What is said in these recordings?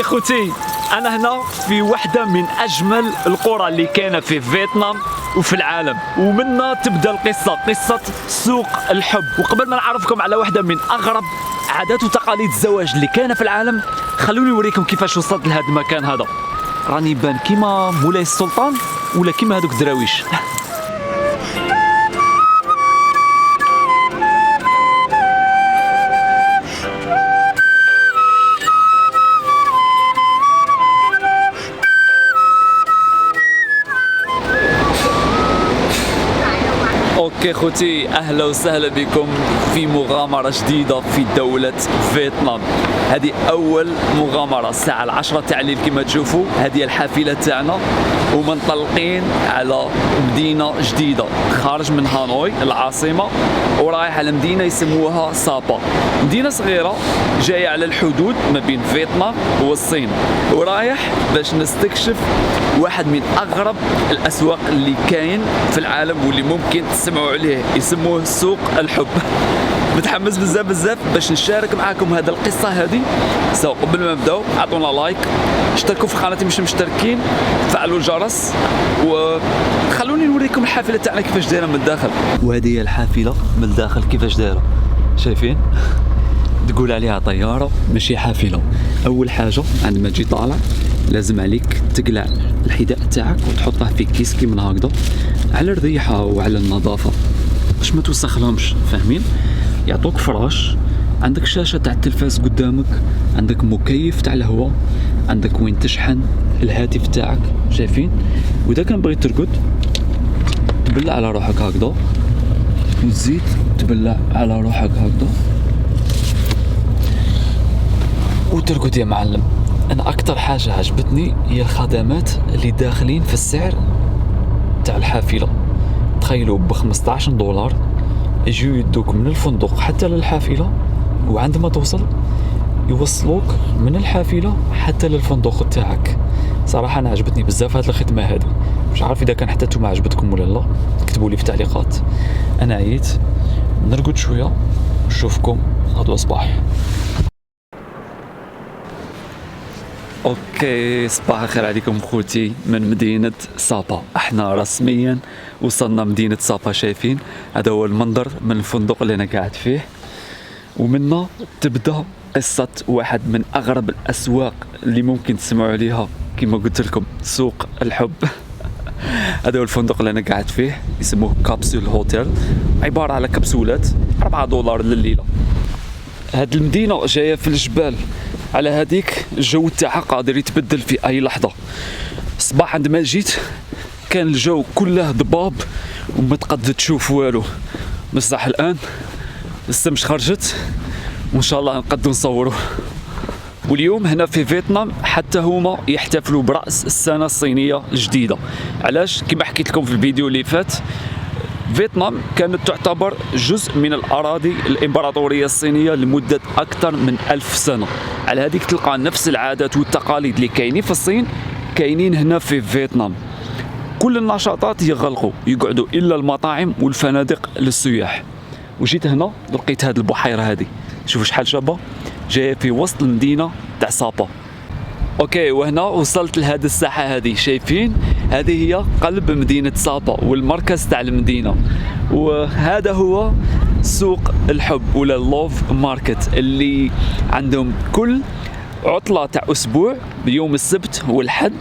اوكي خوتي، انا هنا في واحدة من اجمل القرى اللي كاينة في فيتنام وفي العالم، ومنها تبدا القصة، قصة سوق الحب. وقبل ما نعرفكم على واحدة من اغرب عادات وتقاليد الزواج اللي كاينة في العالم، خلوني نوريكم كيفاش وصلت لهذا المكان هذا. راني بان كيما مولاي السلطان ولا كيما هذوك الدراويش. اوكي خوتي، اهلا وسهلا بكم في مغامرة جديدة في دولة فيتنام. هذه اول مغامرة الساعة 10 تاع الليل كما تشوفوا. هذه الحافلة تاعنا ومنطلقين على مدينة جديدة خارج من هانوي العاصمة، ورايح على مدينة يسموها سابا. مدينة صغيرة جاية على الحدود ما بين فيتنام والصين، ورايح باش نستكشف واحد من اغرب الاسواق اللي كاين في العالم واللي ممكن تسمعوا عليه، يسموه سوق الحب. متحمس بزاف باش نشارك معاكم هذا القصه هذه. سو قبل ما نبداو اعطونا لايك، اشتركوا في قناتي مش مشتركين، فعلوا الجرس، وخلوني نوريكم الحافله تاعنا كيفاش دايره من الداخل. وهذه هي الحافله من الداخل كيفاش دايره، شايفين؟ تقول عليها طياره ماشي حافله. اول حاجه عندما تجي طالع لازم عليك تقلع الحذاء تاعك وتحطه في كيس كيما هكذا على الريحه وعلى النظافه باش ما توسخلهمش، فاهمين؟ يعطوك فراش، عندك شاشه تاع التلفاز قدامك، عندك مكيف تاع الهواء، عندك وين تشحن الهاتف تاعك، شايفين؟ واذا كان بغيت ترقد تبلع على روحك هكذا وتزيد تبلع على روحك هكذا وترقد يا معلم. انا اكتر حاجه عجبتني هي الخدمات اللي داخلين في السعر تاع الحافله. تخيلوا ب $15 يجيو يدوك من الفندق حتى للحافله، وعندما توصل يوصلوك من الحافله حتى للفندق تاعك. صراحه انا عجبتني بزاف هذه الخدمه هذه. مش عارف اذا كان حتى نتوما عجبتكم ولا لا، اكتبوا لي في التعليقات. انا عييت، نرقد شويه، نشوفكم غدوه صباح. اوكي، صباح الخير عليكم خوتي من مدينة سابا. احنا رسميا وصلنا مدينة سابا، شايفين؟ هذا هو المنظر من الفندق اللي انا قاعد فيه، ومنه تبدا قصة واحد من اغرب الاسواق اللي ممكن تسمعوا عليها كما قلت لكم، سوق الحب. هذا هو الفندق اللي انا قاعد فيه، يسموه كابسول هوتيل، عبارة على كبسولات $4 لليلة. هاد المدينة جاية في الجبال، على هذيك الجو تاعها قادر يتبدل في اي لحظه. الصباح عندما جيت كان الجو كله ضباب وما تقدر تشوف والو، بصح الان الشمس خرجت وان شاء الله نقدر نصوروا. واليوم هنا في فيتنام حتى هما يحتفلوا براس السنه الصينيه الجديده. علاش؟ كما حكيت لكم في الفيديو اللي فات، فيتنام كانت تعتبر جزء من الأراضي الإمبراطورية الصينية لمدة أكثر من 1000 سنة. على هذيك تلقى نفس العادات والتقاليد اللي كاينين في الصين كاينين هنا في فيتنام. كل النشاطات يغلقوا، يقعدوا إلا المطاعم والفنادق للسياح. وجيت هنا لقيت هذه البحيرة هذه، شوفوا شحال شابة، جاية في وسط المدينة تاع سابا. اوكي، وهنا وصلت لهذه الساحة هذه، شايفين؟ هذه هي قلب مدينة سابا والمركز تاع المدينة، وهذا هو سوق الحب ولا اللوف ماركت اللي عندهم كل عطلة تاع أسبوع بيوم السبت والحد.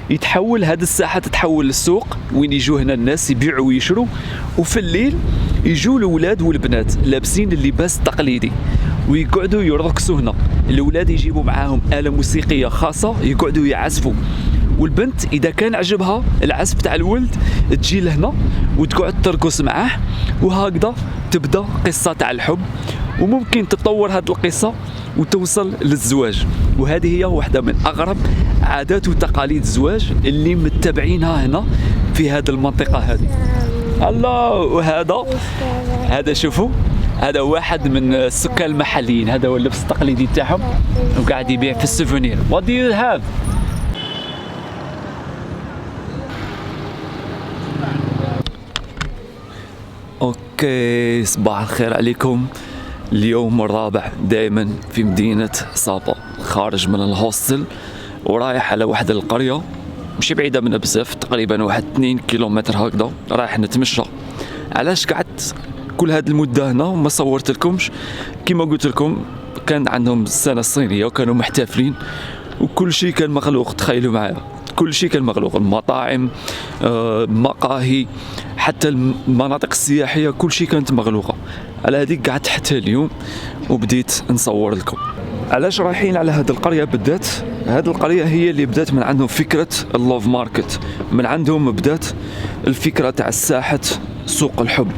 يتحول هذه الساحة تتحول للسوق وين يجوا هنا الناس يبيعوا ويشروا، وفي الليل يجوا الأولاد والبنات لابسين اللباس التقليدي ويقعدوا يرقصوا هنا. الأولاد يجيبوا معاهم آلة موسيقية خاصة يقعدوا يعزفوا، والبنت إذا كان عجبها العزف تاع الولد تجي لهنا وتقعد ترقص معاه، وهكذا تبدأ قصة تاع الحب، وممكن تطور هذه القصة وتوصل للزواج. وهذه هي واحدة من أغرب عادات وتقاليد الزواج اللي متبعينها هنا في هذه المنطقة هذه. الله، وهذا شوفوا، هذا واحد من السكان المحليين، هذا هو اللبس التقليدي تاعهم وقاعد يبيع في السوفونير. What do you have? اوكي، صباح الخير عليكم. اليوم الرابع دائما في مدينة سابا خارج من الهوستل ورايح على واحد القريه ماشي بعيده منا بزاف، تقريبا واحد 2 كيلومتر هكذا، رايح نتمشى. علاش قعدت كل هذه المده هنا وما صورت لكمش؟ كما قلت لكم كان عندهم السنه الصينيه وكانوا محتفلين وكل شيء كان مغلوق. تخيلوا معايا كل شيء كان مغلوق، المطاعم، مقاهي، حتى المناطق السياحيه كل شيء كانت مغلوقه. على هذيك قعدت حتى اليوم وبديت نصور لكم. علاش رايحين على هذه القريه بالذات؟ هذه القريه هي اللي بدات من عندهم فكره اللوف ماركت، من عندهم بدات الفكره تاع ساحه سوق الحب.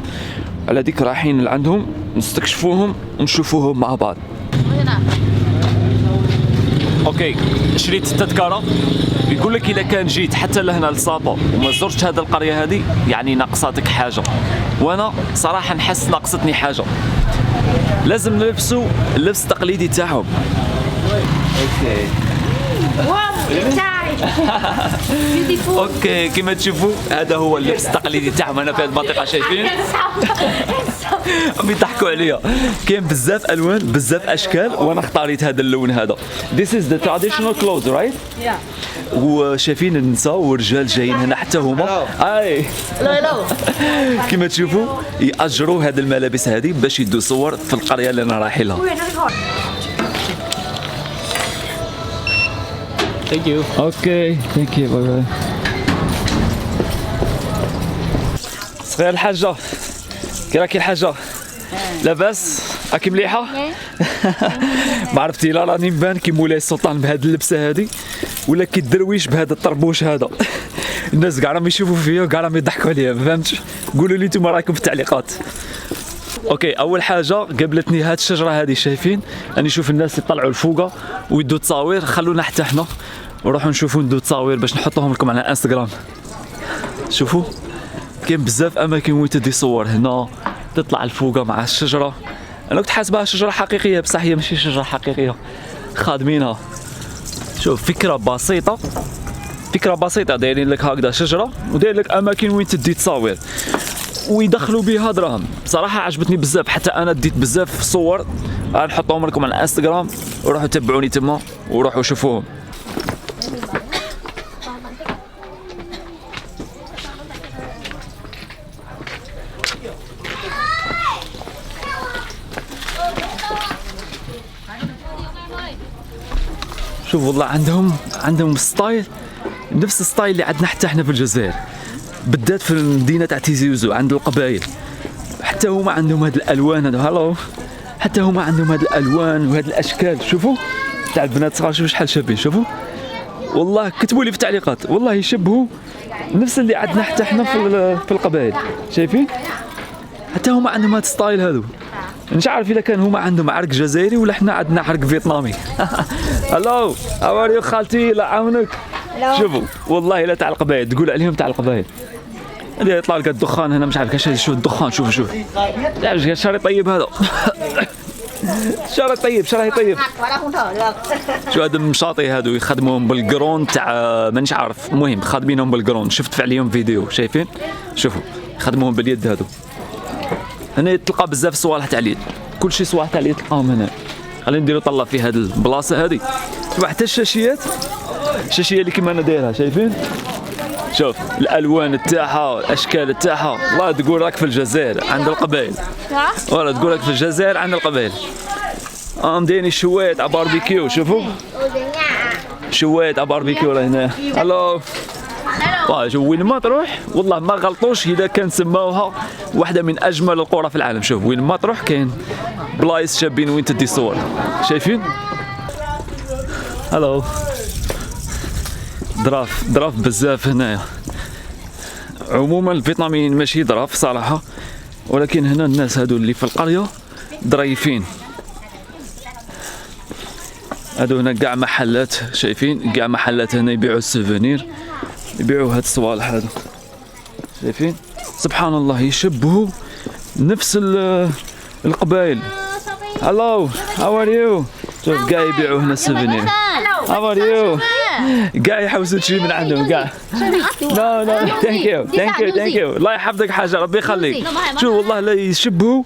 على ديك رايحين لعندهم نستكشفوهم ونشوفوهم مع بعض. اوكي، شريت التذكره. يقول لك اذا كان جيت حتى لهنا لصابا وما زرتش هذه القريه هذه يعني ناقصاتك حاجه، وانا صراحه نحس ناقصتني حاجه. لازم نلبسوا اللبس التقليدي تاعهم. اوكي اوكي، كما تشوفوا هذا هو اللبس التقليدي تاعهم هنا في هذه المنطقه. شايفين عم يضحكوا عليا، كاين بزاف الوان بزاف اشكال وانا اختاريت هذا اللون هذا. This is the traditional clothes, right? Yeah. وشايفين النساء والرجال جايين هنا حتى هما. اي كما تشوفوا يأجروا هذه الملابس هذه باش يدوا صور في القريه اللي انا رايح لها. Thank you. Okay, thank you. Bye bye. صغير الحاجة، كي راكي الحاجة؟ لاباس؟ راكي مليحة؟ ما عرفتي لا راني نبان كي مولاي السلطان بهاد اللبسة هادي ولا كي الدرويش بهذا الطربوش هذا. الناس كاع راهم يشوفوا فيا وكاع راهم يضحكوا عليا، ما فهمتش؟ قولوا لي نتوما رايكم في التعليقات. اوكي، اول حاجه قابلتني هاد الشجره هذه. شايفين انا نشوف الناس يطلعوا الفوقه ويدوا تصاوير. خلونا حتى احنا نروحوا نشوفوا ندوا تصاوير باش نحطوهم لكم على انستغرام. شوفوا كاين بزاف اماكن وين تدي صور. هنا تطلع الفوقه مع الشجره. انا كنت حاسبها شجره حقيقيه بصح هي ماشي شجره حقيقيه، خادمينها. شوف فكره بسيطه، فكره بسيطه، دايرين لك هكذا شجره وداير لك اماكن وين تدي تصاوير ويدخلوا بها دراهم. بصراحه عجبتني بزاف، حتى انا ديت بزاف صور غنحطهم لكم على الانستغرام وروحوا تبعوني تما وروحوا شوفوهم. شوف والله عندهم ستايل نفس الستايل اللي عندنا حتى احنا في الجزائر، بالذات في المدينه تاع تيزي وزو عند القبائل. حتى هما عندهم هاد الالوان هذا. هالو، حتى هما عندهم هاد الالوان وهاد الاشكال. شوفوا تاع البنات صغار، شوفوا شحال شابين. شوفوا والله كتبوا لي في التعليقات، والله يشبهوا نفس اللي عندنا حتى احنا في القبائل. شايفين حتى هما عندهم هاد الستايل هذو. مش عارف اذا كان هما عندهم عرق جزائري ولا احنا عندنا عرق فيتنامي. هلو هاو ار يو خالتي، لا عاونك. شوفوا والله لا تاع القبائل، تقول عليهم تاع القبائل. اللي يطلع لك الدخان هنا مش عارف كاش. شوف الدخان، شوف شاري طيب هذا. شاري طيب، شراي طيب. شو هذا المشاطي هادو يخدموهم بالقرون تاع مانيش عارف، المهم خادمينهم بالقرون. شفت عليهم فيديو. شايفين شوفوا يخدموهم باليد هادو. هنا تلقى بزاف صوالح تاع اليد، كل شيء صوالح تاع اليد تلقاهم هنا. خلينا نديرو طله في هاد البلاصه هادي. شوف حتى الشاشيات، الشاشيه اللي كيما انا دايرها. شايفين شوف الالوان تاعها، الاشكال تاعها. والله تقول راك في الجزائر عند القبائل، والله تقول راك في الجزائر عند القبائل. دايرين شوايه تاع باربيكيو. شوفوا شوايه تاع باربيكيو راه هنا. الو شوف وين ما تروح والله ما غلطوش اذا كان سماوها واحده من اجمل القرى في العالم. شوف وين ما تروح كاين بلايص شابين وين تدي صور. شايفين هلو ظراف بزاف هنايا. عموما الفيتناميين ماشي ظراف صراحه، ولكن هنا الناس هادو اللي في القريه ظريفين. هادو هنا كاع محلات. شايفين كاع محلات هنا يبيعوا السوفونير، يبيعوا هاد الصوالح هادو. شايفين سبحان الله يشبهوا نفس القبائل. هلو هاو ار يو. شوف كاع يبيعوا هنا السوفونير. هاو ار يو. كاع يحوسوا تشري من عندهم كاع. لا ثانك يو الله يحفظك حاجه، ربي يخليك. شوف والله لا يشبهوا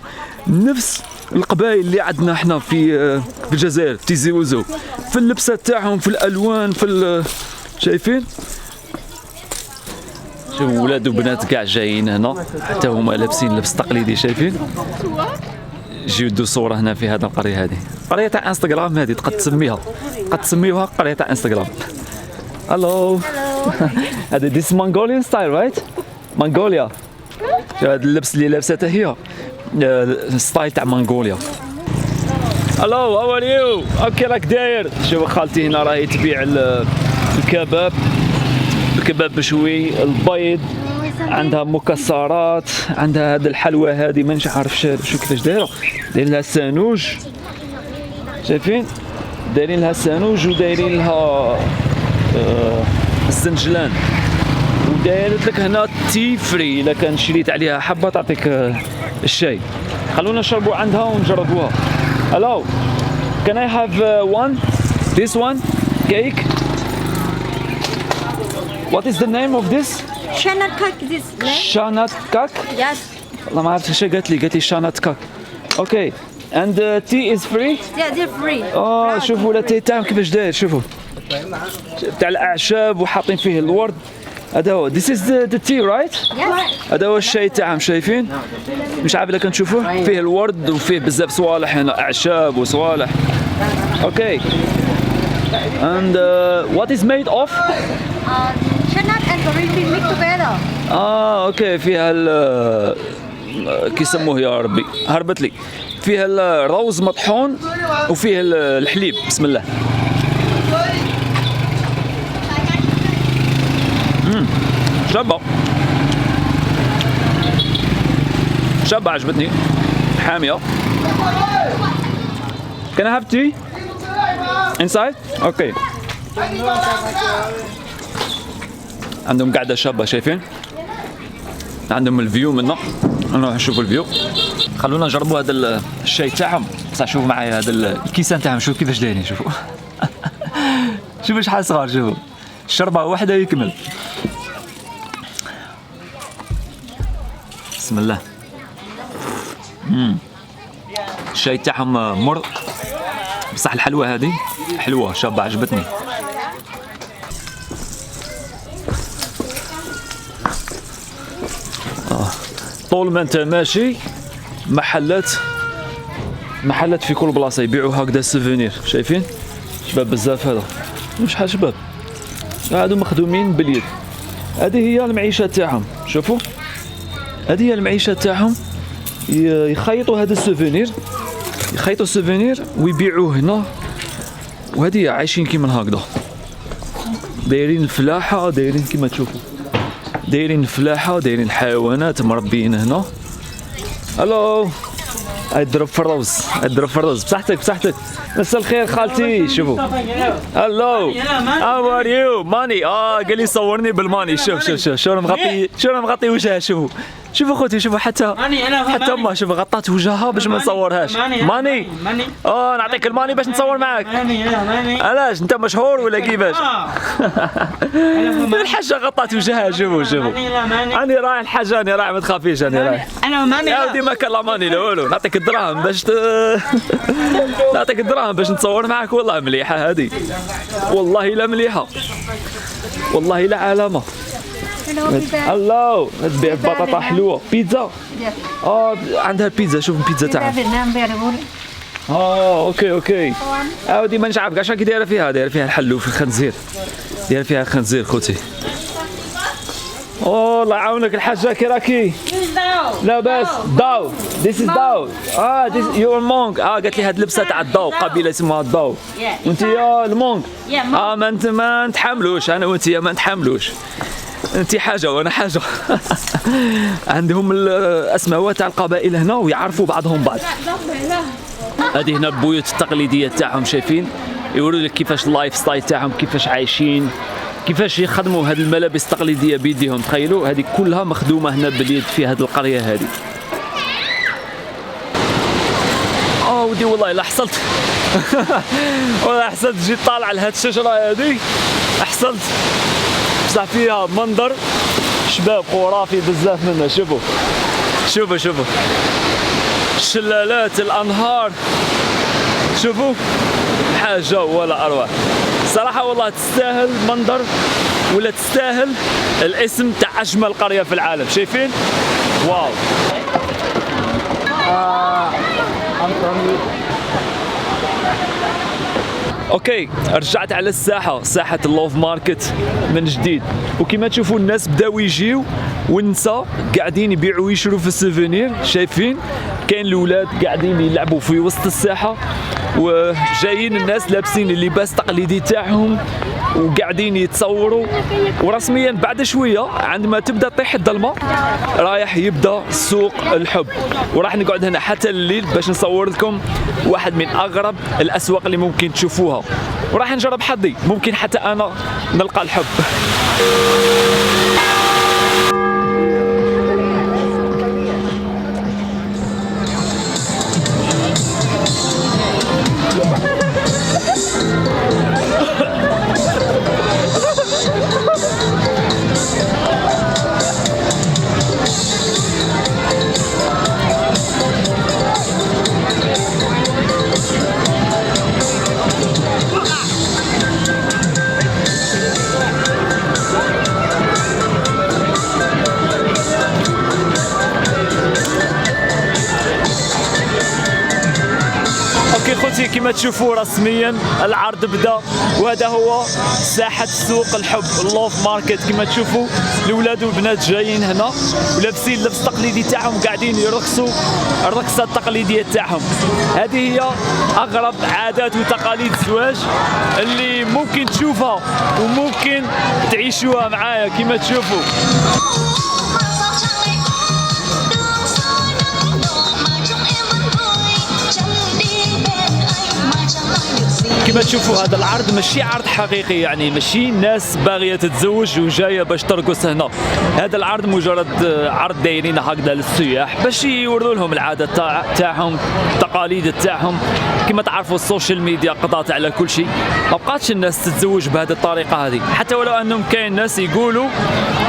نفس القبائل اللي عندنا احنا في الجزائر، في تيزي وزو، في اللبسه تاعهم، في الالوان، شايفين؟ شوفوا ولاد وبنات كاع جايين هنا حتى هما لابسين لبس تقليدي، شايفين؟ جيو دو صورة هنا في هذه القرية، هذه قرية تاع انستغرام، هذه تقد تسميوها قرية تاع انستغرام. الو هذا ديس مونغوليان ستايل رايت؟ مونغوليا. شوف هذا اللبس اللي لابسته هي ستايل تاع مونغوليا. الو هاو ار يو؟ اوكي راك داير؟ شوف خالتي هنا راهي تبيع الكباب مشوي، البيض، عندها مكسرات، عندها هذه الحلوى هذه ما عارف شو كيفاش دايره، دايرين لها السانوج، شايفين؟ دايرين لها السانوج ودايرين لها الزنجلان، ودايرت لك هنا تي فري، الا كان شريت عليها حبه تعطيك الشاي. خلونا نشربوا عندها ونجربوها. Hello, can I have this one cake? What is the name of this? Shanat kak this name? Shanat kak? Yes. والله ما عرفت ايش قالت لي شانات كاك. اوكي and tea is free. Yeah, they're free. شوفوا التي تاعهم كيفاش داير، شوفوا تاع الاعشاب وحاطين فيه الورد. هذا هو this is the tea right. Yes. هذا هو الشاي تاعهم، شايفين؟ مش عارف اذا كنشوفوه فيه الورد وفيه بزاف صوالح هنا، اعشاب وصوالح. اوكي and what is made of? Shanat and green tea mixed together. اوكي فيها كيسموه يا ربي هربت لي، فيها الروز مطحون وفيه الحليب. بسم الله. شابة عجبتني، حامية. Can I have tea inside? اوكي. عندهم قاعدة شابة، شايفين؟ عندهم الفيو منا، نروح نشوفوا الفيو. خلونا نجربوا هذا الشاي تاعهم، بصح شوفوا معايا هذا الكيسان تاعهم، شوفوا كيفاش دايرين، شوفوا شوفوا شحال صغار، شوفوا الشربة واحدة يكمل. بسم الله. الشاي تاعهم مر، بصح الحلوة هذه حلوة شابة عجبتني. طول ما انت ماشي محلات في كل بلاصه يبيعوا هكذا سوفونير، شايفين؟ شباب بزاف، هذا شحال شباب هادو مخدومين باليد. هذه هي المعيشه تاعهم، شوفوا هذه هي المعيشه تاعهم. يخيطوا هذا السوفونير، يخيطوا السوفونير ويبيعوه هنا، وهذه عايشين كيما هكذا، دايرين الفلاحه، دايرين كيما تشوفوا، دايرين الفلاحه، دايرين الحيوانات مربيين هنا. الو اضرب في الرز، بصحتك. مساء الخير خالتي. شوفوا الو هاو ار يو ماني. قال لي صورني بالماني. شوف شو مغطي وجهها. شوفوا خوتي، شوفوا حتى امها، شوفوا غطات وجهها باش ما نصورهاش. ماني نعطيك الماني باش نصور معاك. علاش انت مشهور ولا كيفاش؟ الحاجه غطات وجهها. شوفوا اني رايح الحاجه، اني رايح ما تخافيش، اني رايح. انا ماني يا ودي ما كان لا ماني لا والو، نعطيك الدراهم باش نتصور معاك. والله مليحه هذه، والله لا مليحه، والله لا علامه. الله تبيع بطاطا حلوه، بيتزا. عندها البيتزا، شوف البيتزا تاعها. اوكي ودي ما نعرف كاع شنو دايره فيها الحلو في الخنزير، دايره فيها خنزير خوتي. الله يعاونك الحاجه كي راكي لاباس. داو this is داو. this you're monk. قالت لي هاد اللبسه تاع الداو، قبيله اسمها الداو، وانت يا المونك. ما نتحملوش، انا وانت ما نتحملوش، انت حاجه وانا حاجه. عندهم الاسماء تاع القبائل هنا ويعرفوا بعضهم بعض. هذه هنا البيوت التقليديه تاعهم، شايفين؟ يوروا لك كيفاش اللايف ستايل تاعهم، كيفاش عايشين، كيفاش يخدموا هذه الملابس التقليديه بيديهم. تخيلوا هذه كلها مخدومه هنا باليد في هذه القريه هذه. ودي والله لا حصلت والله حصلت جيت طالع لهاد الشجره هذه، حصلت بصح فيها منظر شباب خرافي بزاف منها. شوفوا الشلالات، الانهار، شوفوا حاجه ولا اروع. صراحه والله تستاهل المنظر ولا تستاهل الاسم تاع اجمل قريه في العالم. شايفين؟ واو. اوكي، رجعت على الساحه، ساحه اللوف ماركت من جديد، وكما تشوفوا الناس بداو يجيو والنساء قاعدين يبيعوا ويشروا في السوفينير. شايفين؟ كاين الاولاد قاعدين يلعبوا في وسط الساحه، وجايين الناس لابسين اللباس التقليدي تاعهم وقاعدين يتصوروا. ورسميا بعد شويه عندما تبدا تطيح الظلمه رايح يبدا سوق الحب، وراح نقعد هنا حتى الليل باش نصور لكم واحد من اغرب الاسواق اللي ممكن تشوفوها، وراح نجرب حظي، ممكن حتى انا نلقى الحب. اوكي خوتي، كما تشوفوا رسميا العرض بدا، وهذا هو ساحة سوق الحب اللوف ماركت. كما تشوفوا الاولاد والبنات جايين هنا ولابسين اللبس التقليدي تاعهم، قاعدين يرقصوا الرقصة التقليدية تاعهم. هذه هي اغرب عادات وتقاليد الزواج اللي ممكن تشوفها وممكن تعيشوها معايا. كما تشوفوا كما تشوفوا هذا العرض ماشي عرض حقيقي، يعني ماشي ناس باغيه تتزوج وجايه باش ترقص هنا. هذا العرض مجرد عرض دايرين هكذا للسياح باش يوروا لهم العادات تاعهم، التقاليد تاعهم. كما تعرفوا السوشيال ميديا قضات على كل شيء، ما بقاتش الناس تتزوج بهذه الطريقه هذه، حتى ولو انهم كاين ناس يقولوا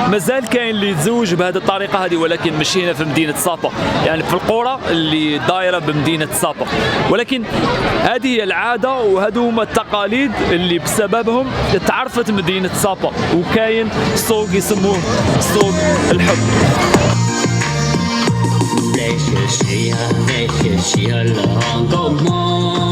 مازال كاين اللي يتزوج بهذه الطريقه هذه، ولكن ماشي هنا في مدينه صافا، يعني في القرى اللي دايره بمدينه صافا. ولكن هذه هي العاده وهذو هما التقاليد اللي بسببهم تعرفت مدينه صافا، وكاين سوق يسموه سوق الحب. 那些是呀，那些是呀，浪个梦。